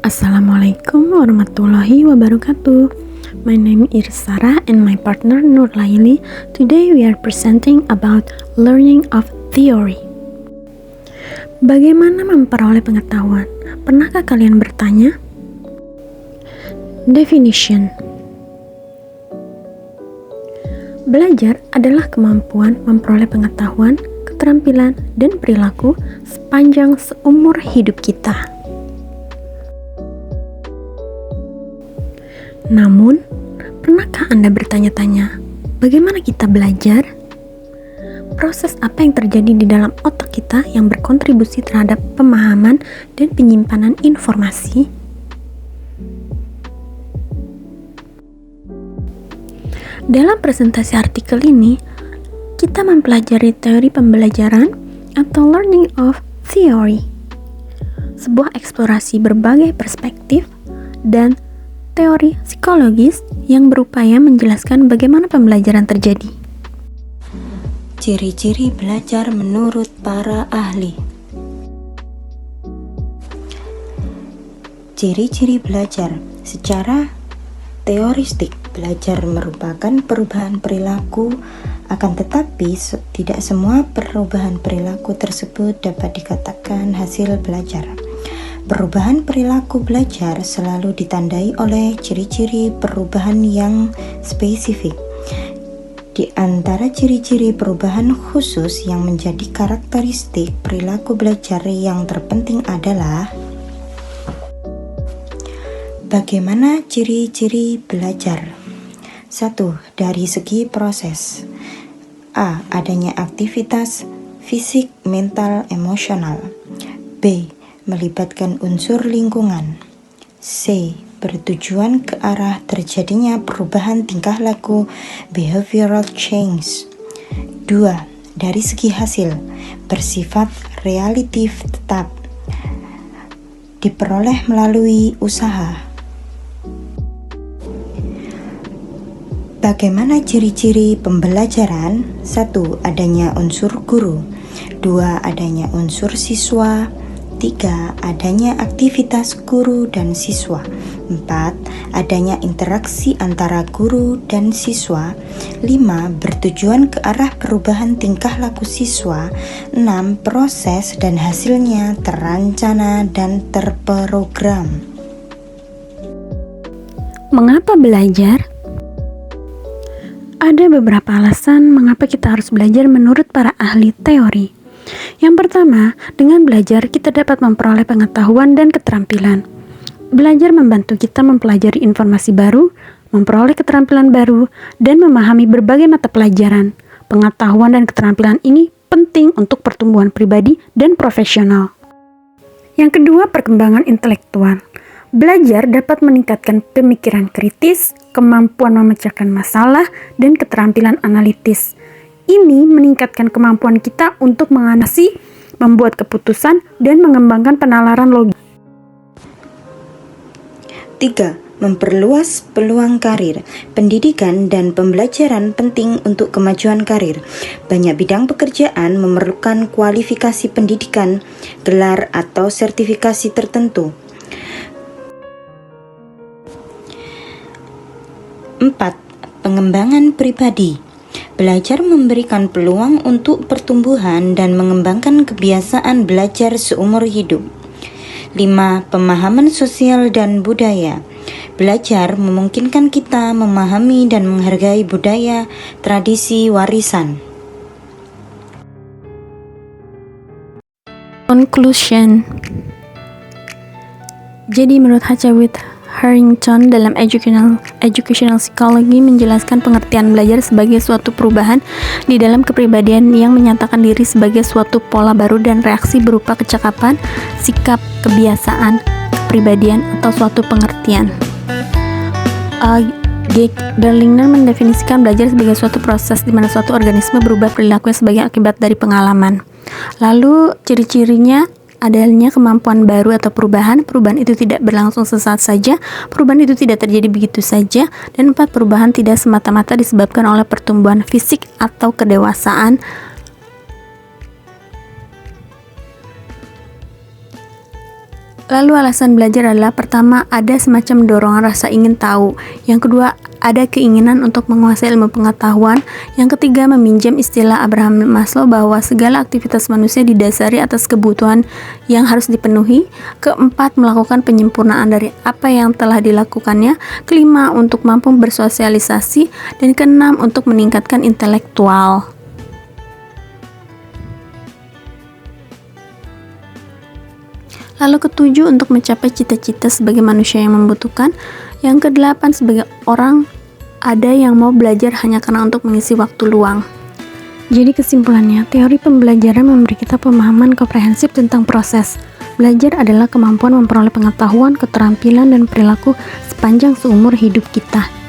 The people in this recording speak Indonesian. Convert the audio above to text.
Assalamualaikum warahmatullahi wabarakatuh. My name is Sarah and my partner Nur Laili. Today we are presenting about learning of theory. Bagaimana memperoleh pengetahuan? Pernahkah kalian bertanya? Definition. Belajar adalah kemampuan memperoleh pengetahuan, keterampilan, dan perilaku sepanjang seumur hidup kita. Namun, pernahkah Anda bertanya-tanya, bagaimana kita belajar? Proses apa yang terjadi di dalam otak kita yang berkontribusi terhadap pemahaman dan penyimpanan informasi? Dalam presentasi artikel ini, kita mempelajari teori pembelajaran atau learning of theory, sebuah eksplorasi berbagai perspektif dan teori psikologis yang berupaya menjelaskan bagaimana pembelajaran terjadi. Ciri-ciri belajar menurut para ahli. Ciri-ciri belajar secara teoristik, belajar merupakan perubahan perilaku, akan tetapi tidak semua perubahan perilaku tersebut dapat dikatakan hasil belajar. Perubahan perilaku belajar selalu ditandai oleh ciri-ciri perubahan yang spesifik. Di antara ciri-ciri perubahan khusus yang menjadi karakteristik perilaku belajar yang terpenting adalah: bagaimana ciri-ciri belajar? 1. Dari segi proses. A. Adanya aktivitas fisik, mental, emosional. B. Melibatkan unsur lingkungan. C. Bertujuan ke arah terjadinya perubahan tingkah laku, behavioral change. 2. Dari segi hasil, bersifat relatif tetap, diperoleh melalui usaha. Bagaimana ciri-ciri pembelajaran? 1. Adanya unsur guru. 2. Adanya unsur siswa. 3. Adanya aktivitas guru dan siswa. 4. Adanya interaksi antara guru dan siswa. 5. Bertujuan ke arah perubahan tingkah laku siswa. 6. Proses dan hasilnya terencana dan terprogram. Mengapa belajar? Ada beberapa alasan mengapa kita harus belajar menurut para ahli teori. Yang pertama, dengan belajar kita dapat memperoleh pengetahuan dan keterampilan. Belajar membantu kita mempelajari informasi baru, memperoleh keterampilan baru, dan memahami berbagai mata pelajaran. Pengetahuan dan keterampilan ini penting untuk pertumbuhan pribadi dan profesional. Yang kedua, perkembangan intelektual. Belajar dapat meningkatkan pemikiran kritis, kemampuan memecahkan masalah, dan keterampilan analitis. Ini meningkatkan kemampuan kita untuk menganalisis, membuat keputusan, dan mengembangkan penalaran logis. 3. Memperluas peluang karir. Pendidikan dan pembelajaran penting untuk kemajuan karir. Banyak bidang pekerjaan memerlukan kualifikasi pendidikan, gelar, atau sertifikasi tertentu. 4. Pengembangan pribadi. Belajar memberikan peluang untuk pertumbuhan dan mengembangkan kebiasaan belajar seumur hidup. 5. Pemahaman sosial dan budaya. Belajar memungkinkan kita memahami dan menghargai budaya, tradisi, warisan. Conclusion. Jadi menurut Hachawith Harrington dalam educational psychology menjelaskan pengertian belajar sebagai suatu perubahan di dalam kepribadian yang menyatakan diri sebagai suatu pola baru dan reaksi berupa kecakapan, sikap, kebiasaan, kepribadian, atau suatu pengertian. Berliner mendefinisikan belajar sebagai suatu proses di mana suatu organisme berubah perilakunya sebagai akibat dari pengalaman. Lalu ciri-cirinya adanya kemampuan baru atau perubahan itu tidak berlangsung sesaat saja, perubahan itu tidak terjadi begitu saja, dan 4. Perubahan tidak semata-mata disebabkan oleh pertumbuhan fisik atau kedewasaan. Lalu alasan belajar adalah pertama, ada semacam dorongan rasa ingin tahu. Yang kedua, ada keinginan untuk menguasai ilmu pengetahuan. Yang ketiga, meminjam istilah Abraham Maslow bahwa segala aktivitas manusia didasari atas kebutuhan yang harus dipenuhi. Keempat, melakukan penyempurnaan dari apa yang telah dilakukannya. Kelima, untuk mampu bersosialisasi. Dan keenam, untuk meningkatkan intelektual. Lalu ketujuh, untuk mencapai cita-cita sebagai manusia yang membutuhkan. Yang kedelapan, sebagai orang ada yang mau belajar hanya karena untuk mengisi waktu luang. Jadi kesimpulannya, teori pembelajaran memberi kita pemahaman komprehensif tentang proses. Belajar adalah kemampuan memperoleh pengetahuan, keterampilan, dan perilaku sepanjang seumur hidup kita.